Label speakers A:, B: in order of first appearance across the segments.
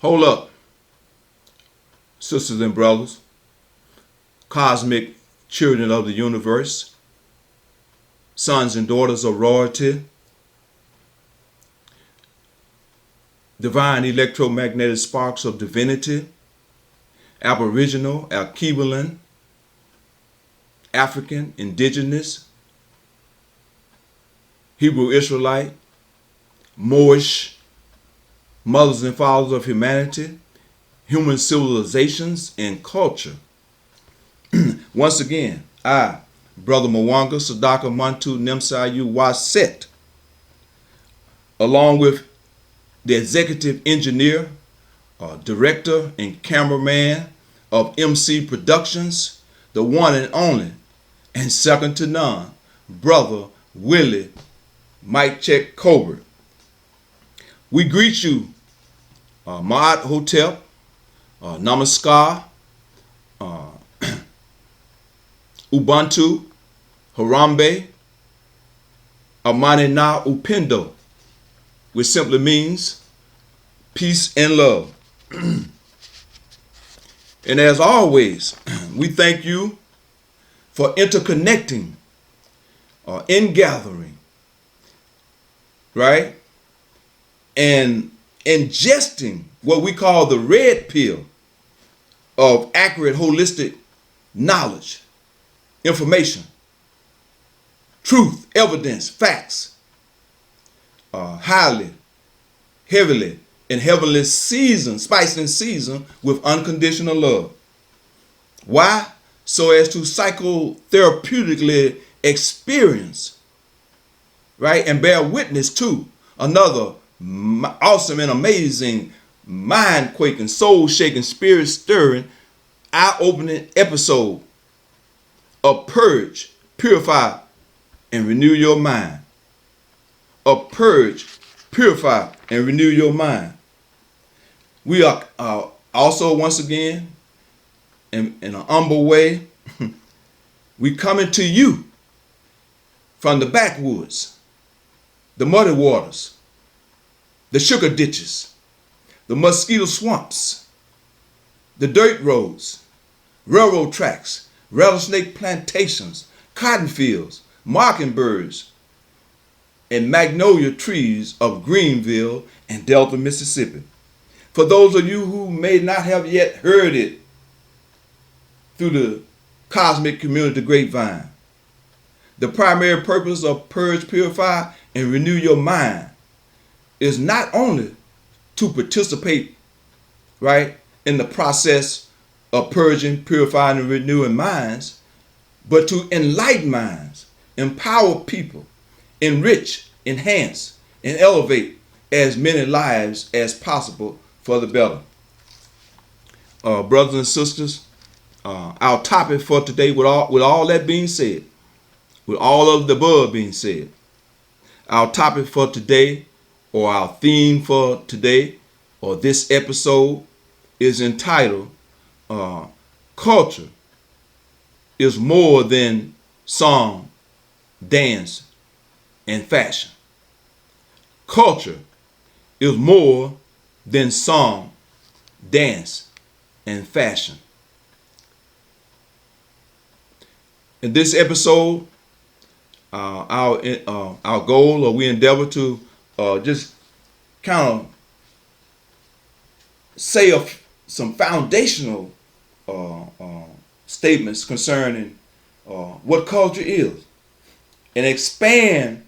A: Hold up, sisters and brothers, cosmic children of the universe, sons and daughters of royalty, divine electromagnetic sparks of divinity, aboriginal, Alkebulan, African, indigenous, Hebrew Israelite, Moorish, mothers and fathers of humanity, human civilizations and culture. Once again, I, Brother Mwanga Sadaka Mantu Nemsayu Waset, along with the executive engineer, director, and cameraman of MC Productions, the one and only, and second to none, Brother Willie Mike Check Colbert. We greet you, Ma'at Hotep, Namaskar, Ubuntu, Harambe, Amani Na Upendo, which simply means peace and love. And as always, we thank you for interconnecting, ingathering, right? And ingesting what we call the red pill of accurate, holistic knowledge, information, truth, evidence, facts, highly, heavily, and heavily seasoned, spiced and seasoned with unconditional love. Why? So as to psychotherapeutically experience, right, and bear witness to another awesome and amazing, mind-quaking, soul-shaking, spirit-stirring, eye-opening episode of Purge, Purify, and Renew Your Mind. Of Purge, Purify, and Renew Your Mind. We are also, once again, in an humble way, we coming to you from the backwoods, the muddy waters, the sugar ditches, the mosquito swamps, the dirt roads, railroad tracks, rattlesnake plantations, cotton fields, mockingbirds, and magnolia trees of Greenville and Delta, Mississippi. For those of you who may not have yet heard it through the cosmic community grapevine, the primary purpose of Purge, Purify, and Renew Your Mind is not only to participate, right, in the process of purging, purifying, and renewing minds, but to enlighten minds, empower people, enrich, enhance, and elevate as many lives as possible for the better. Brothers and sisters, our topic for today, with all that being said, with all of the above being said, our topic for today, or our theme for today, or this episode, is entitled, Culture is More Than Song, Dance, and Fashion. Culture is more than song, dance, and fashion. In this episode, our goal, or we endeavor to just kind of say some foundational statements concerning what culture is, and expand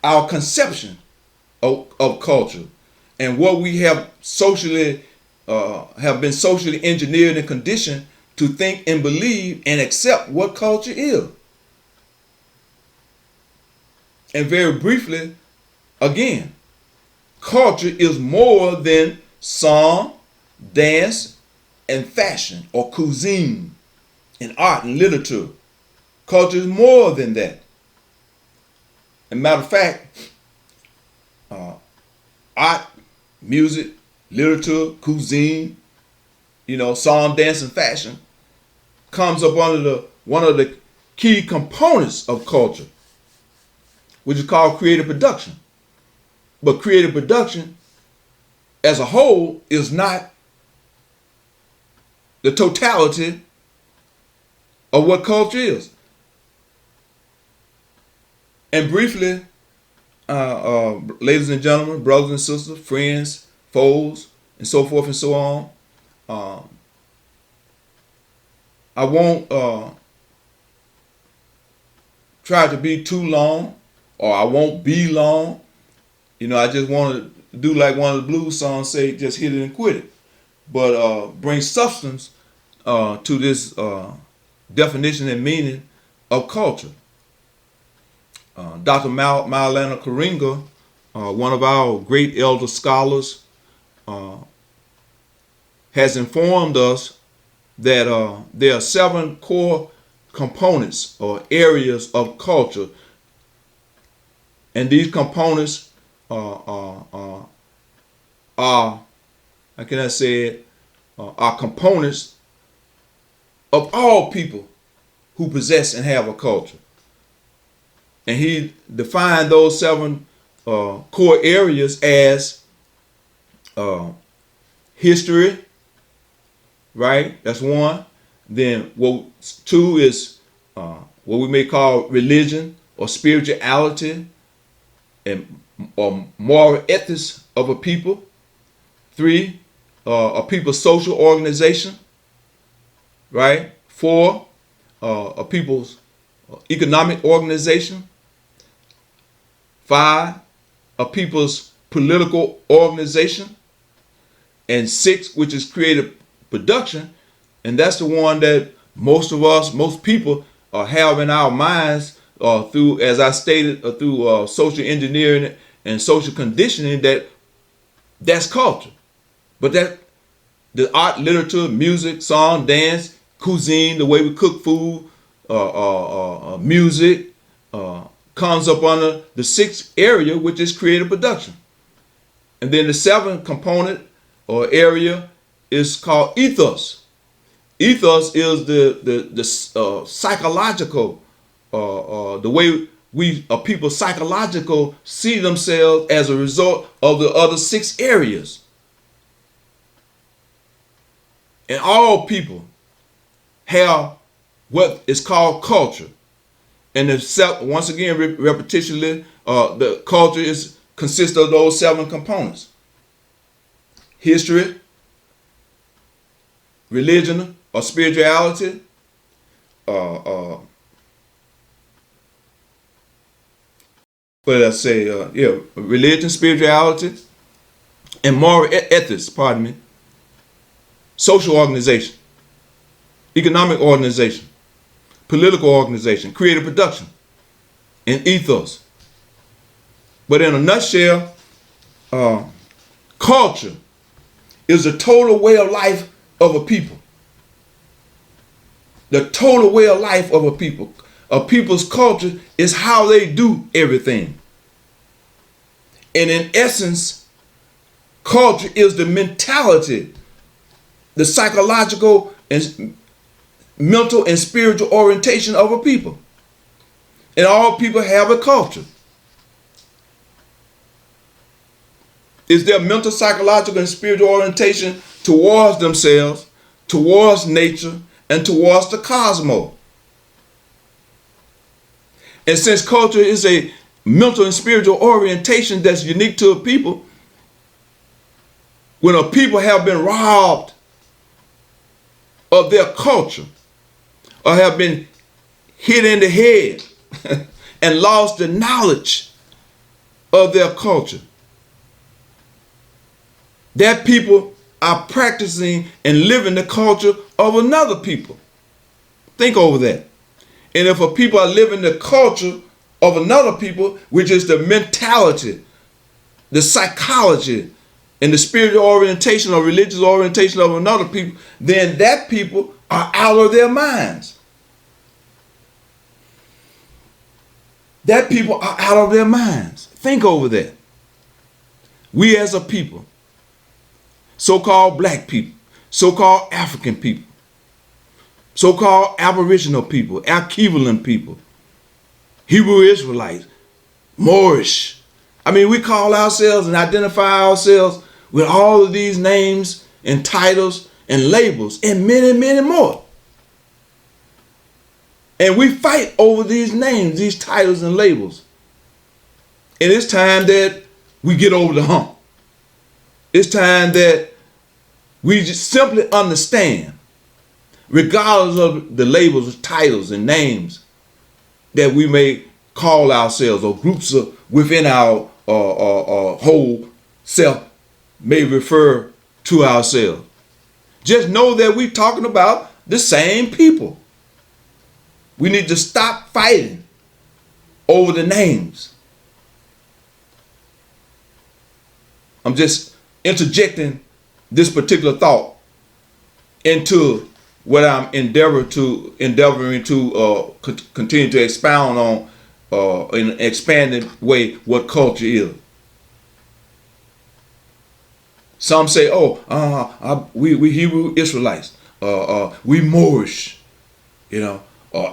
A: our conception of culture and what we have socially have been socially engineered and conditioned to think and believe and accept what culture is. And very briefly, again, culture is more than song, dance, and fashion, or cuisine, and art and literature. Culture is more than that. As a matter of fact, art, music, literature, cuisine, song, dance, and fashion comes up under one of the key components of culture, which is called creative production. But creative production, as a whole is not the totality of what culture is. And briefly, ladies and gentlemen, brothers and sisters, friends, foes, and so forth and so on, I won't try to be too long, or I won't be long. You know, I just want to do like one of the blues songs say, just hit it and quit it. But bring substance to this definition and meaning of culture. Dr. Maulana Karinga, one of our great elder scholars, has informed us that there are 7 core components or areas of culture, and these components are how can I say it, are components of all people who possess and have a culture. And he defined those 7 core areas as history, right? That's 1. Then 2 is what we may call religion or spirituality and or moral ethics of a people. 3, a people's social organization, right? 4, a people's economic organization. 5, a people's political organization. And 6, which is creative production, and that's the one that most people have in our minds through, as I stated, through social engineering and social conditioning, that's culture. But that the art, literature, music, song, dance, cuisine, the way we cook food, music, comes up under the 6th area, which is creative production. And then the 7th component or area is called ethos. Ethos is the psychological, the way people psychological see themselves as a result of the other 6 areas. And all people have what is called culture. And once again, repetitionally, the culture consists of those 7 components: history, religion or spirituality, what did I say? Religion, spirituality, and moral ethics. Pardon me. Social organization, economic organization, political organization, creative production, and ethos. But in a nutshell, culture is the total way of life of a people. The total way of life of a people. A people's culture is how they do everything. And in essence, culture is the mentality, the psychological and mental and spiritual orientation of a people. And all people have a culture. Is their mental, psychological, and spiritual orientation towards themselves, towards nature, and towards the cosmos. And since culture is a mental and spiritual orientation that's unique to a people, when a people have been robbed of their culture or have been hit in the head and lost the knowledge of their culture, that people are practicing and living the culture of another people. Think over that. And if a people are living the culture of another people, which is the mentality, the psychology, and the spiritual orientation or religious orientation of another people, then that people are out of their minds. That people are out of their minds. Think over that. We as a people, so-called black people, so-called African people, so-called Aboriginal people, Alkebulan people, Hebrew Israelites, Moorish. I mean, we call ourselves and identify ourselves with all of these names and titles and labels and many, many more. And we fight over these names, these titles and labels. And it's time that we get over the hump. It's time that we just simply understand, regardless of the labels, titles, and names that we may call ourselves, or groups within our whole self may refer to ourselves. Just know that we're talking about the same people. We need to stop fighting over the names. I'm just interjecting this particular thought into what I'm endeavoring to continue to expound on in an expanded way what culture is. Some say, we Hebrew Israelites, we Moorish,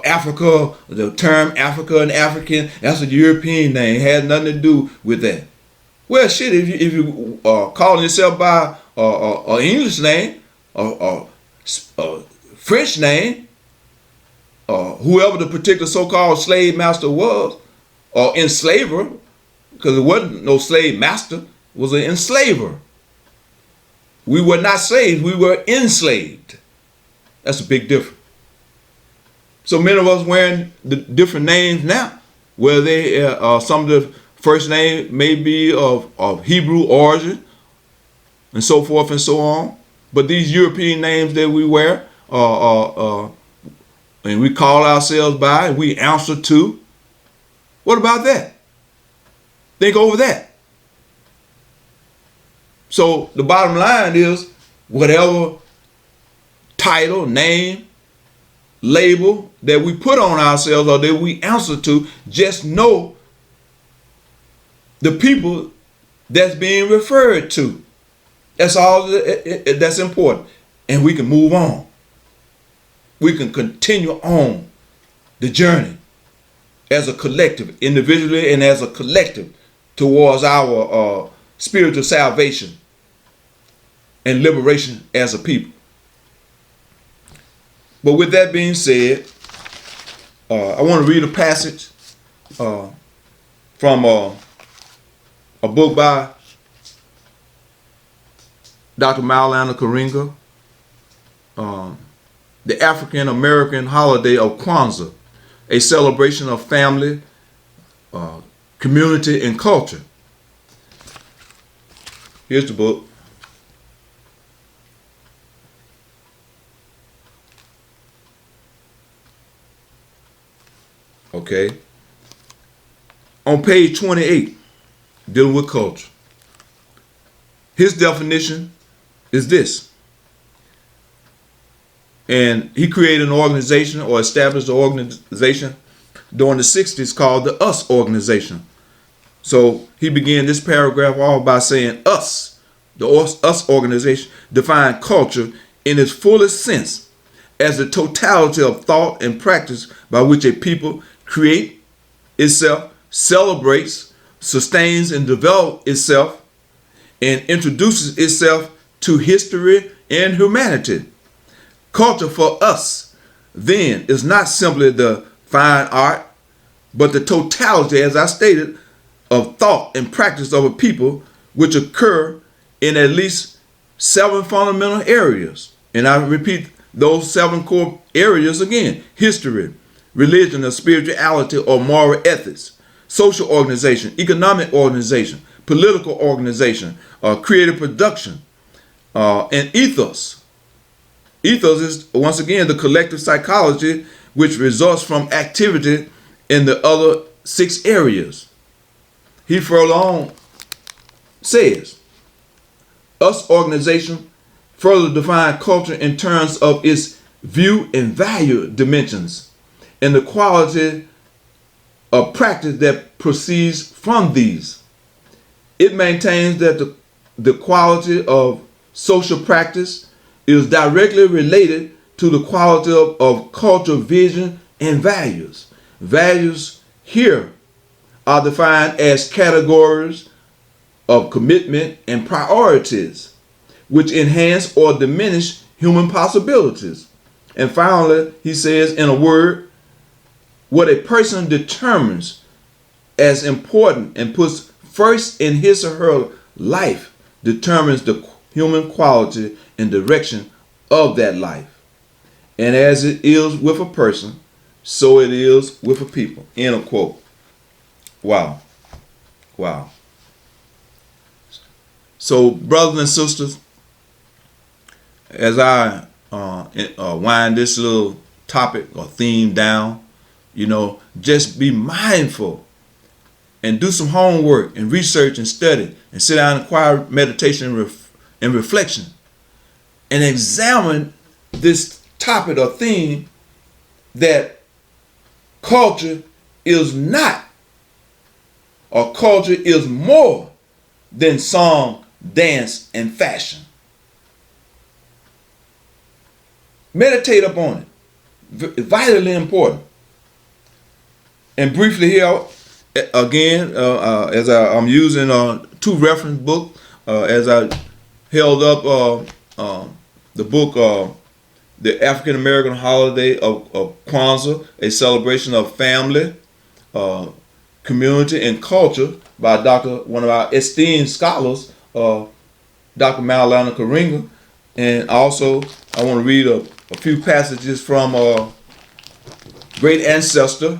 A: Africa. The term Africa and African, that's a European name. It has nothing to do with that. Well, shit, if you calling yourself by an English name, a French name, whoever the particular so-called slave master was, or enslaver, because it wasn't no slave master, it was an enslaver. We were not slaves, we were enslaved. That's a big difference. So many of us wearing the different names now, where they some of the first name may be of Hebrew origin, and so forth and so on. But these European names that we wear, and we call ourselves by, and we answer to, what about that? Think over that. So the bottom line is, whatever title, name, label that we put on ourselves or that we answer to, just know the people that's being referred to. That's all that's important. And we can move on. We can continue on the journey as a collective, individually and as a collective, towards our spiritual salvation and liberation as a people. But with that being said, I want to read a passage from a book by Dr. Maulana Karinga, The African American Holiday of Kwanzaa, a celebration of family, community, and culture. Here's the book. Okay. On page 28, dealing with culture, his definition is this. And he created an organization, or established an organization during the 60s called the US organization. So he began this paragraph all by saying us, the US organization, defined culture in its fullest sense as the totality of thought and practice by which a people create itself, celebrates, sustains and develops itself, and introduces itself to history and humanity. Culture for us, then, is not simply the fine art, but the totality, as I stated, of thought and practice of a people, which occur in at least 7 fundamental areas. And I repeat those 7 core areas again: history, religion or spirituality or moral ethics, social organization, economic organization, political organization, creative production, and ethos. Ethos is, once again, the collective psychology which results from activity in the other 6 areas. He further on says, US organization further define culture in terms of its view and value dimensions and the quality of practice that proceeds from these. It maintains that the quality of social practice is directly related to the quality of cultural vision and values. Values here are defined as categories of commitment and priorities, which enhance or diminish human possibilities. And finally, he says, in a word, what a person determines as important and puts first in his or her life determines the human quality and direction of that life. And as it is with a person, so it is with a people. End of quote. Wow. Wow. So, brothers and sisters, as I wind this little topic or theme down, just be mindful and do some homework and research and study and sit down and quiet meditation and reflection and examine this topic or theme that culture is not, or culture is more than song, dance, and fashion. Meditate upon it. Vitally important. And briefly here, again, as I'm using two reference books, as I held up the book, The African American Holiday of Kwanzaa, a celebration of family, community, and culture by one of our esteemed scholars, Dr. Maulana Karinga. And also, I want to read a few passages from great ancestor,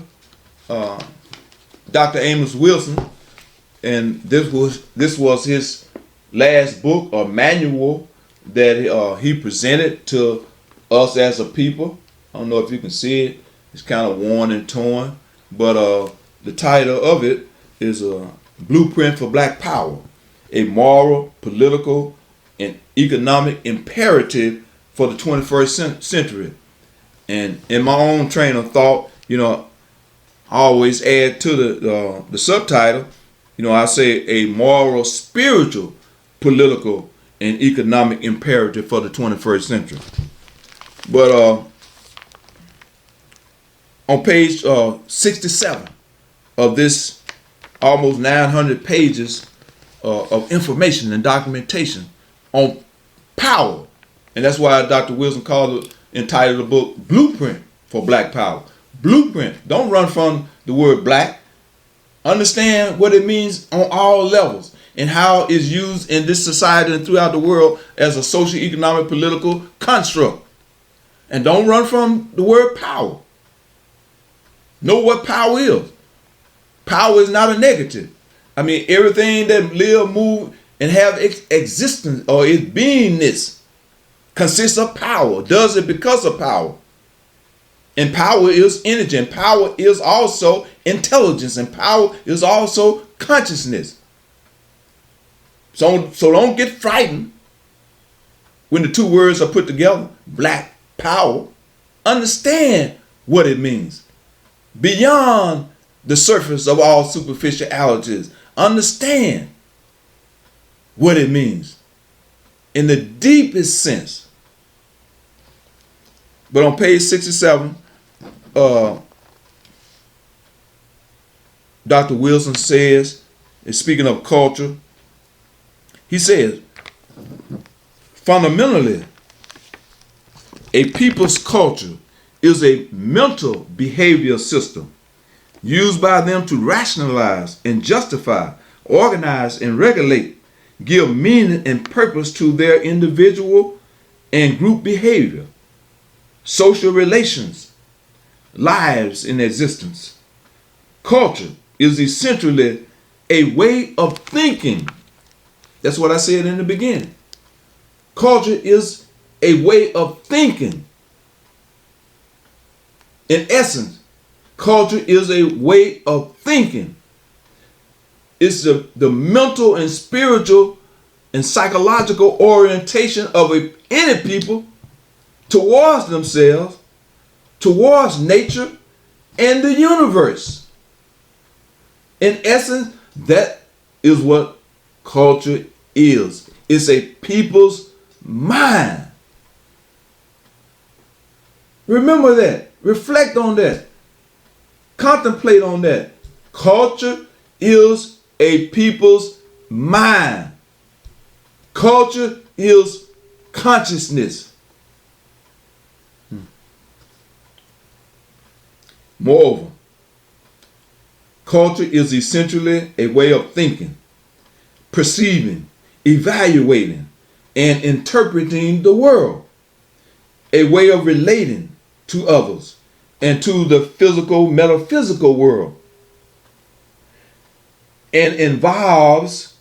A: Dr. Amos Wilson. And this was his last book or manual that he presented to us as a people. I don't know if you can see it. It's kind of worn and torn. But the title of it is a Blueprint for Black Power, a moral, political, and economic imperative for the 21st century. And in my own train of thought, I always add to the subtitle, I say a moral, spiritual, political, and economic imperative for the 21st century. But on page 67 of this almost 900 pages of information and documentation on power, and that's why Dr. Wilson entitled the book Blueprint for Black Power. Blueprint. Don't run from the word black. Understand what it means on all levels and how it's used in this society and throughout the world as a social, economic, political construct. And don't run from the word power. Know what power is. Power is not a negative. I mean, everything that live, move, and have existence or its beingness consists of power. Does it because of power. And power is energy. And power is also intelligence. And power is also consciousness. So don't get frightened when the two words are put together. Black power. Understand what it means. Beyond the surface of all superficialities. Understand what it means in the deepest sense. But on page 67, Dr. Wilson says, speaking of culture, he says, fundamentally, a people's culture is a mental behavioral system used by them to rationalize and justify, organize and regulate, give meaning and purpose to their individual and group behavior, social relations, lives in existence. Culture is essentially a way of thinking. That's what I said in the beginning. Culture is a way of thinking. In essence, culture is a way of thinking. It's the mental and spiritual and psychological orientation of any people towards themselves, towards nature, and the universe. In essence, that is what culture is. It's a people's mind. Remember that. Reflect on that. Contemplate on that. Culture is a people's mind. Culture is consciousness. Moreover, culture is essentially a way of thinking, perceiving, evaluating, and interpreting the world, a way of relating to others and to the physical, metaphysical world, and involves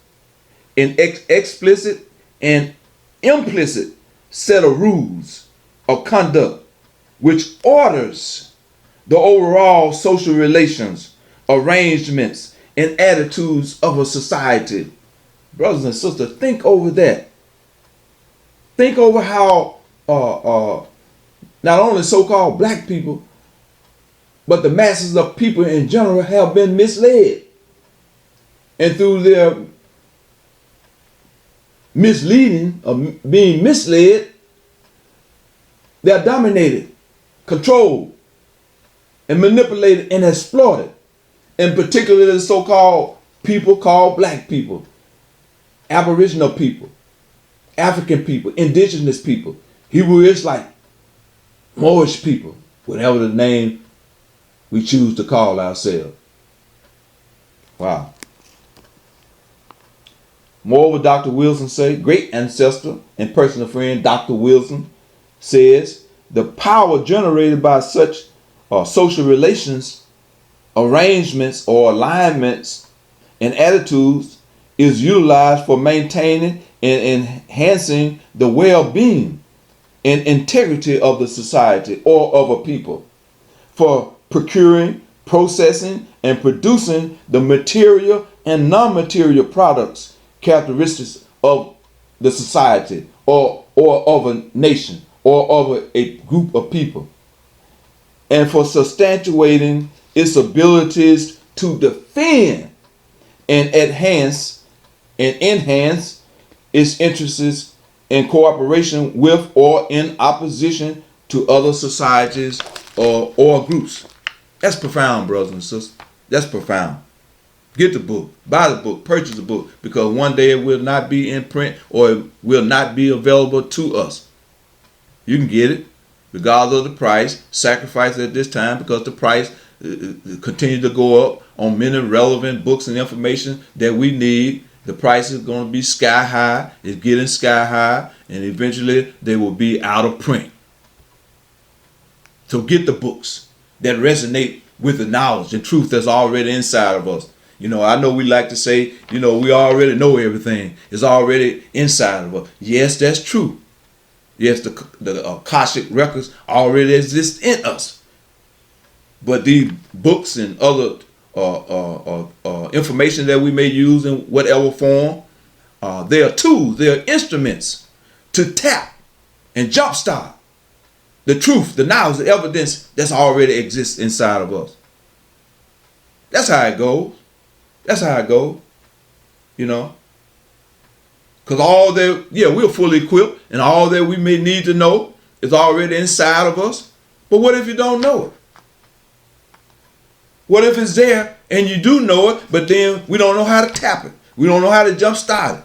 A: an explicit and implicit set of rules of conduct which orders the overall social relations, arrangements, and attitudes of a society. Brothers and sisters, think over that. Think over how not only so-called black people, but the masses of people in general have been misled. And through their misleading or being misled, they're dominated, controlled, and manipulated and exploited. In particular, the so-called people called black people, aboriginal people, African people, indigenous people, Hebrew Israelite, Moorish people, whatever the name we choose to call ourselves. Wow. Moreover, Dr. Wilson says, great ancestor and personal friend Dr. Wilson says, the power generated by such social relations, arrangements, or alignments and attitudes is utilized for maintaining and enhancing the well-being and integrity of the society or of a people, for procuring, processing, and producing the material and non-material products characteristics of the society or of a nation or of a group of people, and for substantiating its abilities to defend and enhance its interests in cooperation with or in opposition to other societies or groups. That's profound, brothers and sisters. That's profound. Get the book, buy the book, purchase the book, because one day it will not be in print or it will not be available to us. You can get it regardless of the price, sacrifice at this time, because the price continue to go up on many relevant books and information that we need. The price is going to be sky high. It's getting sky high, and eventually they will be out of print. So get the books that resonate with the knowledge and truth that's already inside of us. You know, I know we like to say, you know, we already know everything. It's already inside of us. Yes, that's true. Yes, the Akashic records already exist in us. But these books and other information that we may use in whatever form, they are tools, they are instruments to tap and jumpstart the truth, the knowledge, the evidence that's already exists inside of us. That's how it goes. That's how it goes. You know. Because all that, we're fully equipped, and all that we may need to know is already inside of us. But what if you don't know it? What if it's there and you do know it, but then we don't know how to tap it? We don't know how to jumpstart it.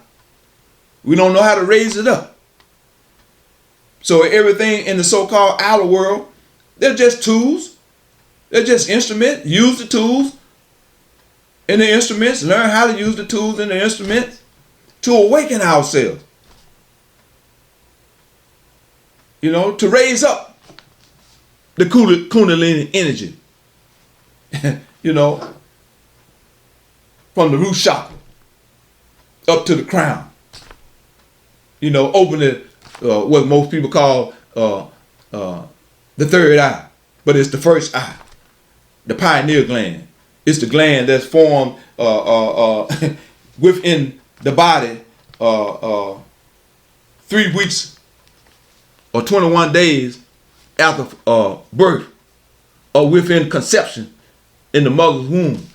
A: We don't know how to raise it up. So everything in the so-called outer world, they're just tools. They're just instruments. Use the tools and the instruments. Learn how to use the tools and the instruments to awaken ourselves. You know, to raise up the Kundalini energy. You know, from the root chakra up to the crown. You know, open it, what most people call the third eye, but it's the first eye, the pineal gland. It's the gland that's formed within the body 3 weeks or 21 days after birth, or within conception in the mother's womb.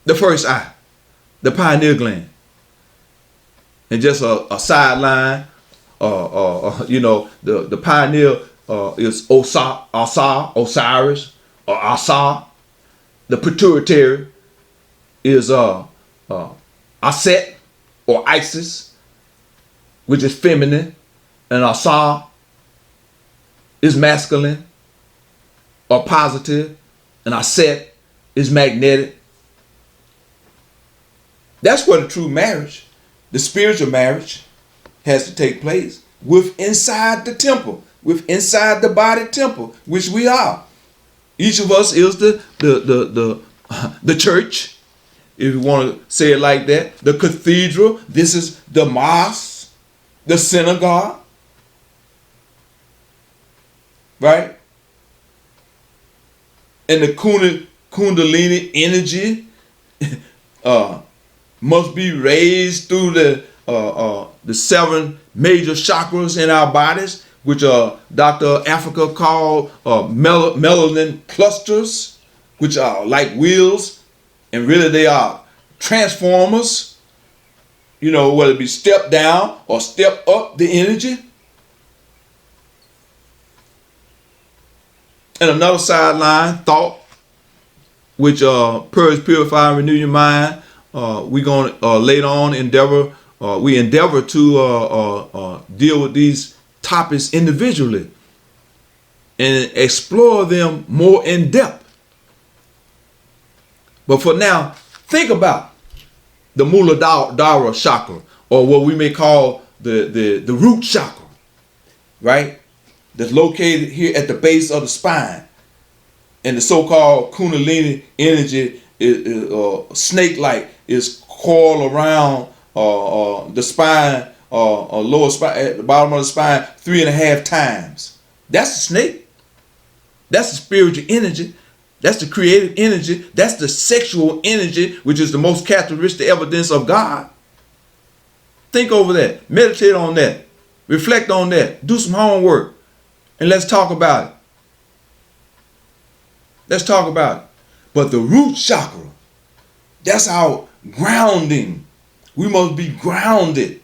A: The first eye, the pineal gland. And just a sideline, you know, the pineal is Osiris, or Asa. The pituitary is Aset or Isis, which is feminine, and Asa is masculine or positive, and Aset is magnetic. That's where the true marriage, the spiritual marriage, has to take place with inside the temple, with inside the body temple, which we are. Each of us is the church, if you want to say it like that, the cathedral. This is the mosque, the synagogue, right? And the Kundalini energy must be raised through the 7 major chakras in our bodies, which Dr. Africa called melanin clusters, which are like wheels, and really they are transformers, you know, whether it be step down or step up the energy. And another sideline thought, which Purge, Purify, and Renew Your Mind. We're going to later on endeavor to deal with these topics individually and explore them more in depth. But for now, think about the Muladhara chakra, or what we may call the root chakra, right? That's located here at the base of the spine. And the so-called Kundalini energy is snake-like, is coiled around the spine, lower spine, at the bottom of the spine, 3.5 times. That's the snake. That's the spiritual energy. That's the creative energy. That's the sexual energy, which is the most characteristic evidence of God. Think over that. Meditate on that. Reflect on that. Do some homework. And let's talk about it. Let's talk about it. But the root chakra, that's our grounding. We must be grounded.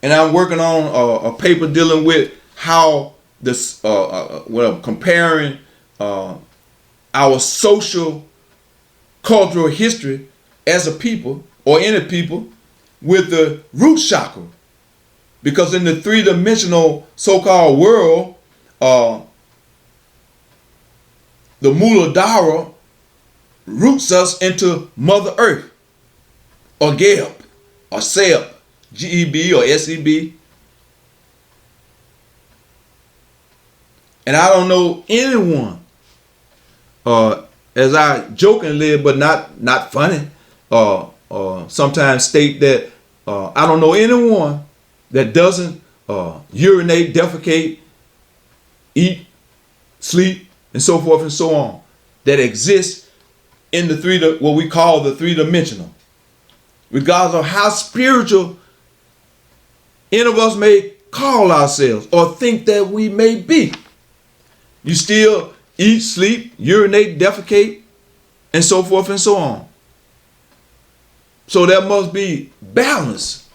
A: And I'm working on a paper dealing with how this, comparing our social, cultural history as a people, or any people, with the root chakra. Because in the 3-dimensional so-called world, the Muladhara roots us into Mother Earth, or Geb, or Seb, G-E-B or S-E-B. And I don't know anyone, as I jokingly but not funny, sometimes state that I don't know anyone that doesn't urinate, defecate, eat, sleep, and so forth and so on, that exists in the what we call the 3-dimensional. Regardless of how spiritual any of us may call ourselves or think that we may be, you still eat, sleep, urinate, defecate, and so forth and so on. So there must be balance,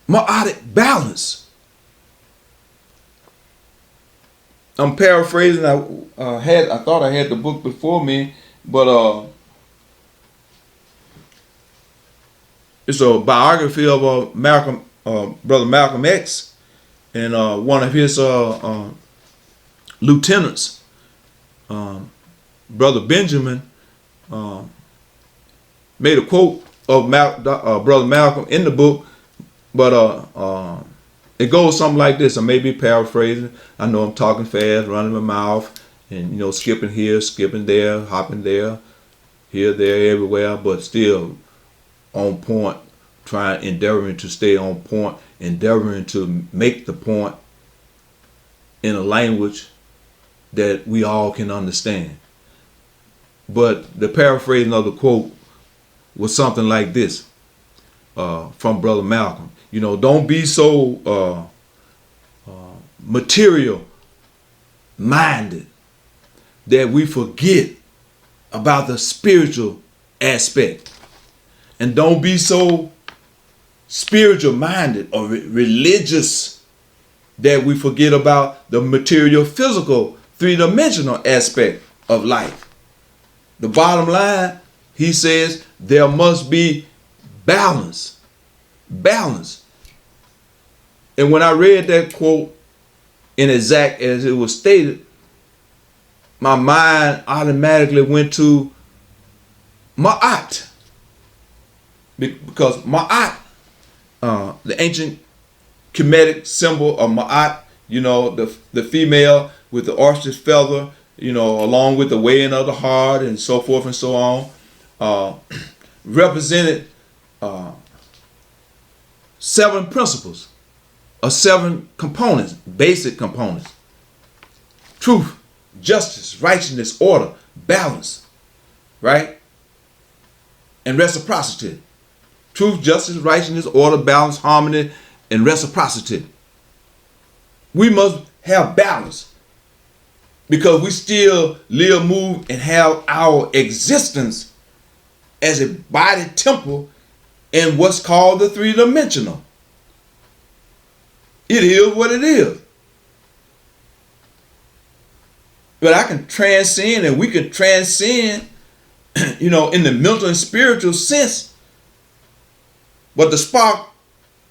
A: ma'atic balance. I'm paraphrasing. I thought I had the book before me, but it's a biography of Brother Malcolm X, and one of his lieutenants, Brother Benjamin, made a quote of Brother Malcolm in the book, but it goes something like this. I may be paraphrasing. I know I'm talking fast, running my mouth, and skipping here, skipping there, hopping there, here, there, everywhere, but still on point, endeavoring to stay on point, endeavoring to make the point in a language that we all can understand. But the paraphrasing of the quote was something like this, from Brother Malcolm. Don't be so material minded that we forget about the spiritual aspect. And don't be so spiritual minded or religious that we forget about the material, physical, 3-dimensional aspect of life. The bottom line, he says there must be balance. Balance. And when I read that quote in exact as it was stated, my mind automatically went to Ma'at. Because Ma'at, the ancient Kemetic symbol of Ma'at, the female with the ostrich feather, along with the weighing of the heart and so forth and so on, represented 7 principles or 7 components, basic components: truth, justice, righteousness, order, balance, right? And reciprocity. Truth, justice, righteousness, order, balance, harmony, and reciprocity. We must have balance because we still live, move, and have our existence as a body temple in what's called the 3-dimensional. It is what it is. But I can transcend, and we can transcend, in the mental and spiritual sense. But the spark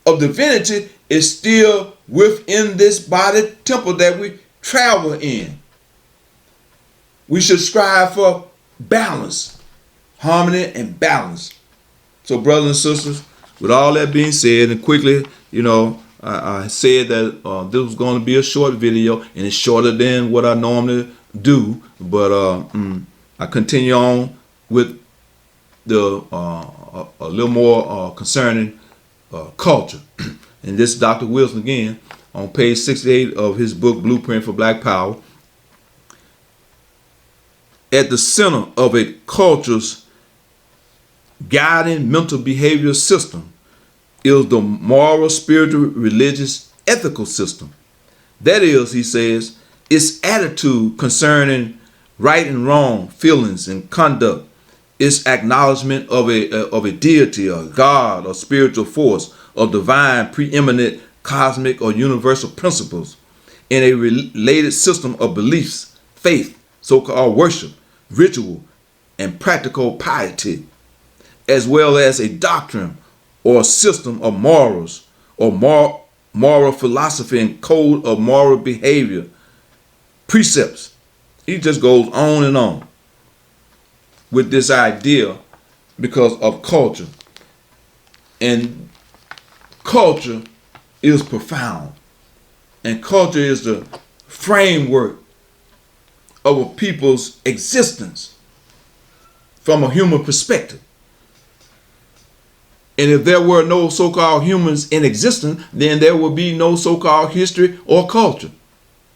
A: of divinity is still within this body temple that we travel in. We should strive for balance, harmony, and balance. So, brothers and sisters, with all that being said, and quickly, I said that this was going to be a short video, and it's shorter than what I normally do. But I continue on with the a little more concerning culture. And this is Dr. Wilson again on page 68 of his book, Blueprint for Black Power. At the center of a culture's guiding mental behavioral system is the moral, spiritual, religious, ethical system. That is, he says, its attitude concerning right and wrong, feelings and conduct, its acknowledgement of a deity, or God, or spiritual force, or divine, preeminent, cosmic, or universal principles, in a related system of beliefs, faith, so-called worship, ritual, and practical piety, as well as a doctrine or system of morals, or moral philosophy and code of moral behavior, precepts. He just goes on and on with this idea because of culture. And culture is profound. And culture is the framework of a people's existence from a human perspective. And if there were no so-called humans in existence, then there would be no so-called history or culture.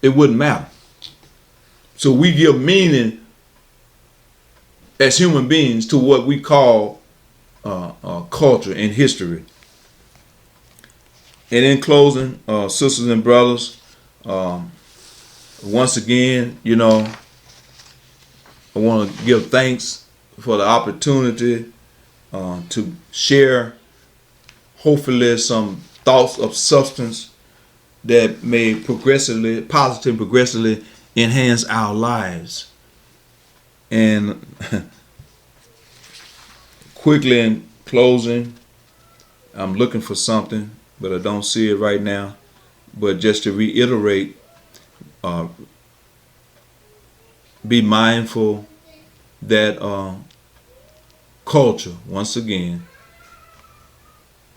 A: It wouldn't matter. So we give meaning as human beings to what we call culture and history. And in closing, sisters and brothers, once again, I want to give thanks for the opportunity to share, hopefully, some thoughts of substance that may positively, progressively enhance our lives. And quickly in closing, I'm looking for something, but I don't see it right now. But just to reiterate, be mindful that culture, once again,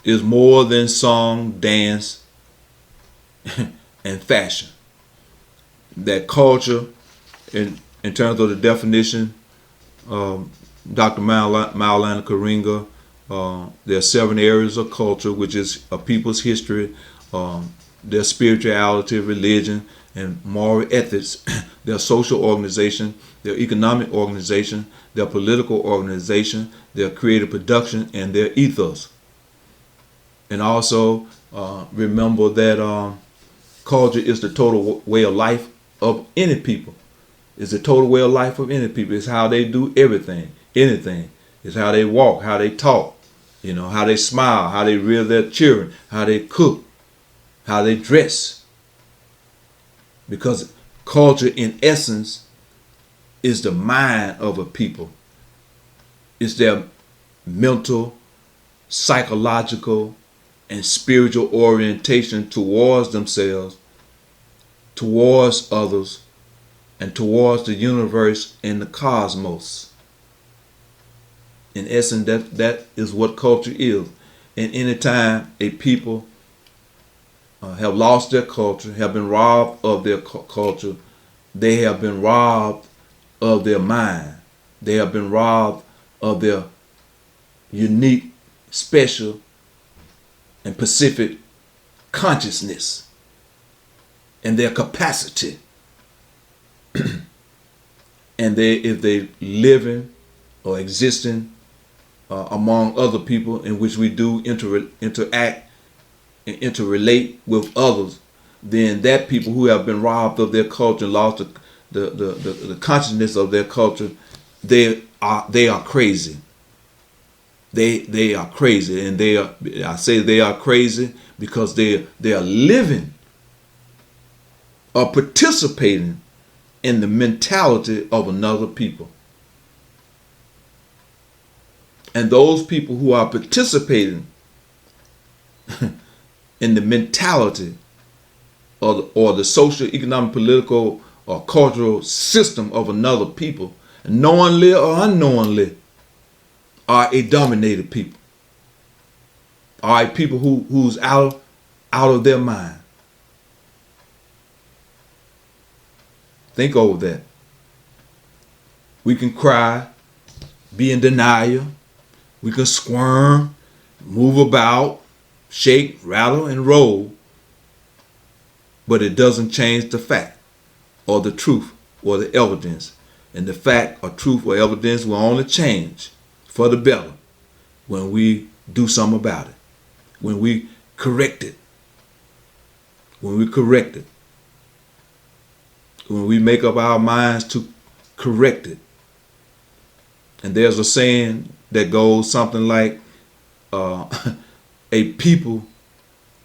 A: is more than song, dance, and fashion. That culture, in terms of the definition, Dr. Maulana Karinga, there are 7 areas of culture, which is a people's history, their spirituality, religion, and moral ethics, their social organization, their economic organization, their political organization, their creative production, and their ethos. And also remember that culture is the total way of life of any people. It's the total way of life of any people. It's how they do everything, anything. It's how they walk, how they talk, how they smile, how they rear their children, how they cook, how they dress. Because culture, in essence, is the mind of a people. It's their mental, psychological, and spiritual orientation towards themselves, towards others, and towards the universe and the cosmos. In essence, that is what culture is. And anytime a people have lost their culture, have been robbed of their culture, they have been robbed of their mind. They have been robbed of their unique, special, and specific consciousness and their capacity. And if they living or existing among other people in which we do interact and interrelate with others, then that people who have been robbed of their culture, lost the consciousness of their culture, they are crazy. They are crazy, and I say they are crazy because they are living or participating in the mentality of another people. And those people who are participating in the mentality or the social, economic, political, or cultural system of another people, knowingly or unknowingly, are a dominated people. Are a people who's out of their mind. Think over that. We can cry, be in denial. We can squirm, move about, shake, rattle, and roll. But it doesn't change the fact or the truth or the evidence. And the fact or truth or evidence will only change for the better when we do something about it. When we correct it. When we correct it. When we make up our minds to correct it. And there's a saying that goes something like, a people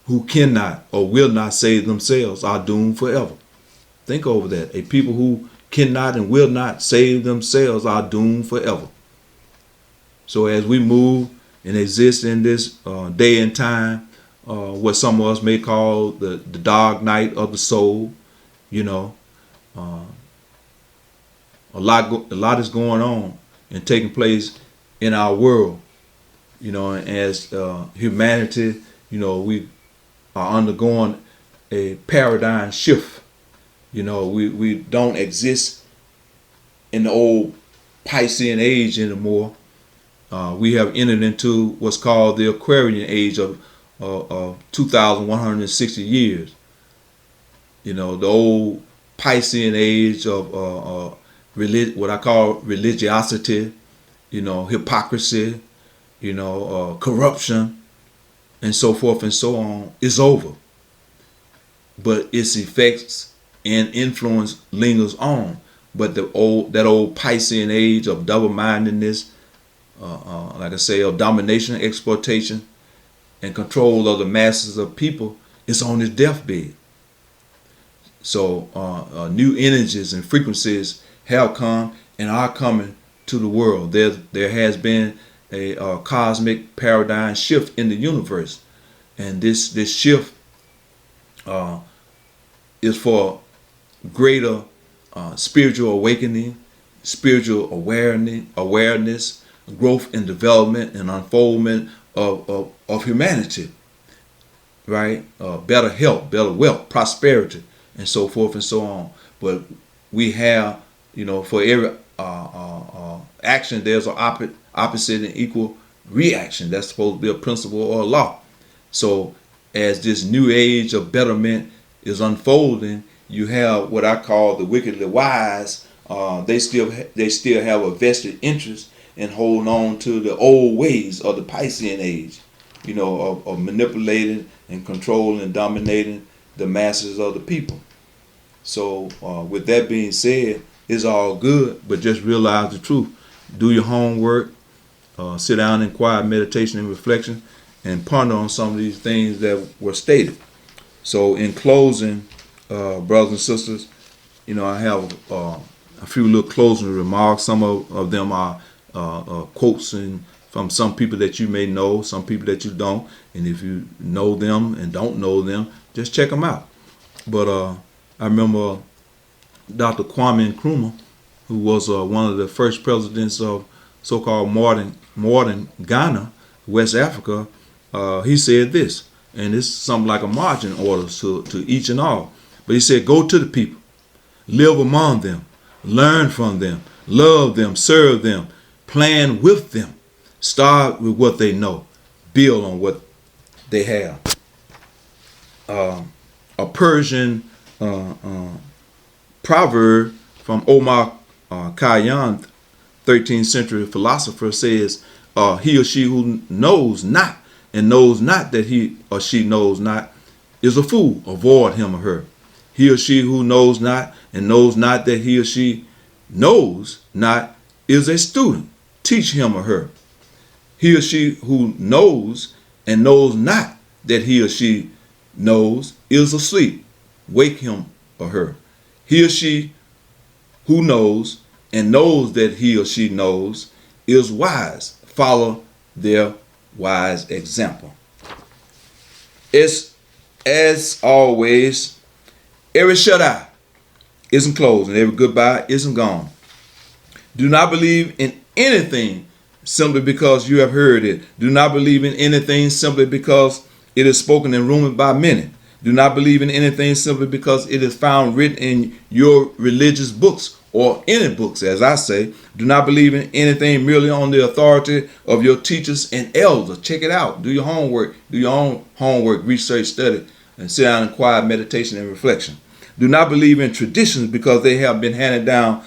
A: who cannot or will not save themselves are doomed forever. Think over that. A people who cannot and will not save themselves are doomed forever. So as we move and exist in this day and time, what some of us may call the dark night of the soul, a lot is going on and taking place in our world, as humanity, we are undergoing a paradigm shift. We don't exist in the old Piscean age anymore. We have entered into what's called the Aquarian age of 2,160 years. The old Piscean age of what I call religiosity, hypocrisy, corruption, and so forth and so on is over. But its effects and influence lingers on. But that old Piscean age of double-mindedness, like I say, of domination, exploitation, and control of the masses of people is on its deathbed. So new energies and frequencies have come and are coming to the world. There has been a cosmic paradigm shift in the universe, and this shift is for greater spiritual awakening, spiritual awareness, growth and development and unfoldment of humanity, right? Better health, better wealth, prosperity, and so forth and so on. But we have, for every action, there's an opposite and equal reaction. That's supposed to be a principle or a law. So as this new age of betterment is unfolding, you have what I call the wickedly wise. They still have a vested interest in holding on to the old ways of the Piscean age, of manipulating and controlling and dominating the masses of the people. So with that being said, it's all good, but just realize the truth. Do your homework, sit down in quiet meditation and reflection, and ponder on some of these things that were stated. So in closing, brothers and sisters, I have a few little closing remarks. Some of them are quotes from some people that you may know, some people that you don't. And if you know them and don't know them, just check them out. But I remember Dr. Kwame Nkrumah, who was one of the first presidents of so-called modern Ghana, West Africa. He said this, and it's something like a marching order to each and all. But he said, go to the people, live among them, learn from them, love them, serve them, plan with them, start with what they know, build on what they have. A Persian proverb from Omar Khayyam, 13th century philosopher, says, he or she who knows not and knows not that he or she knows not is a fool. Avoid him or her. He or she who knows not and knows not that he or she knows not is a student. Teach him or her. He or she who knows and knows not that he or she knows is asleep. Wake him or her. He or she who knows and knows that he or she knows is wise. Follow their wise example. It's, as always, every shut eye isn't closed and every goodbye isn't gone. Do not believe in anything simply because you have heard it. Do not believe in anything simply because it is spoken and rumored by many. Do not believe in anything simply because it is found written in your religious books or any books, as I say. Do not believe in anything merely on the authority of your teachers and elders. Check it out. Do your homework. Do your own homework, research, study, and sit down in quiet meditation and reflection. Do not believe in traditions because they have been handed down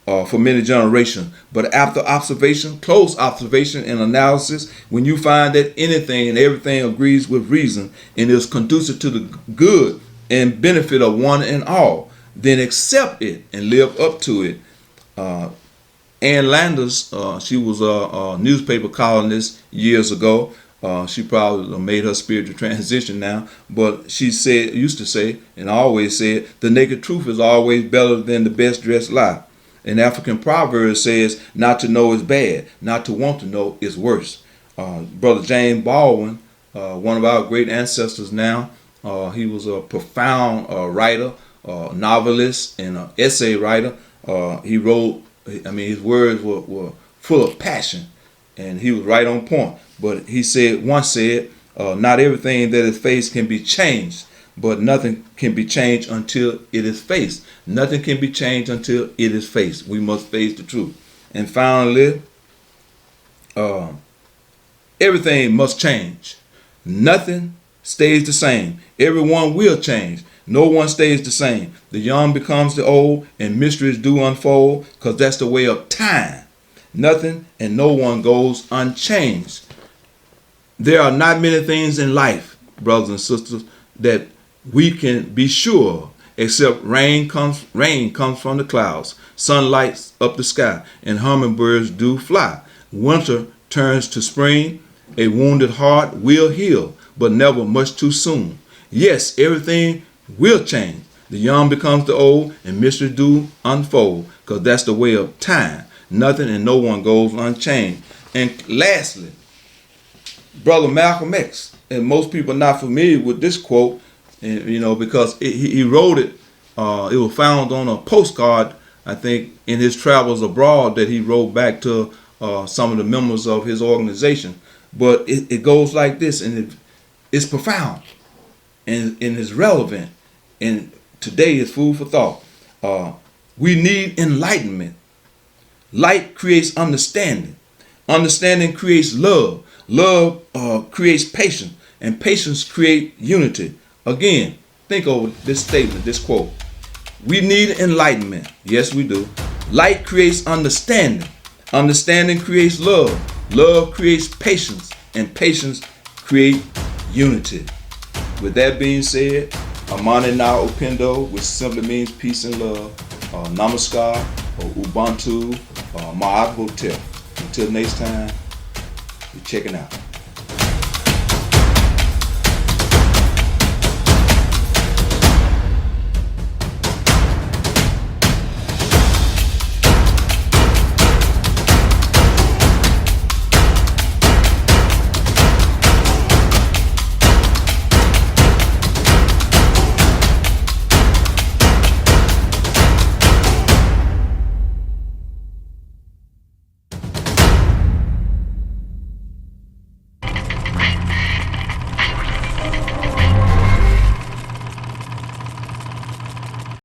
A: for many generations. But after observation, close observation and analysis, when you find that anything and everything agrees with reason and is conducive to the good and benefit of one and all, then accept it and live up to it. Ann Landers, she was a newspaper columnist years ago. She probably made her spiritual transition now, but she said, used to say, and always said, the naked truth is always better than the best dressed lie. An African proverb says, not to know is bad, not to want to know is worse. Brother James Baldwin, one of our great ancestors now, he was a profound writer, novelist, and an essay writer. He wrote, his words were full of passion, and he was right on point. But he once said, not everything that is faced can be changed, but nothing can be changed until it is faced. Nothing can be changed until it is faced. We must face the truth. And finally, everything must change. Nothing stays the same. Everyone will change. No one stays the same. The young becomes the old, and mysteries do unfold, because that's the way of time. Nothing and no one goes unchanged. There are not many things in life, brothers and sisters, that we can be sure of, except rain comes from the clouds, sun lights up the sky, and hummingbirds do fly. Winter turns to spring. A wounded heart will heal, but never much too soon. Yes, everything will change. The young becomes the old, and mystery do unfold, because that's the way of time. Nothing and no one goes unchanged. And lastly, Brother Malcolm X, and most people are not familiar with this quote, and, because he wrote it. It was found on a postcard, I think, in his travels abroad that he wrote back to some of the members of his organization. But it goes like this, and it's profound and is relevant. And today is food for thought. We need enlightenment. Light creates understanding. Understanding creates love. Love creates patience. And patience creates unity. Again, think over this statement, this quote. We need enlightenment. Yes, we do. Light creates understanding. Understanding creates love. Love creates patience. And patience creates unity. With that being said, Amani Na Upendo, which simply means peace and love. Namaskar, or Ubuntu, Ma'at Hotel. Until next time, we're checking out.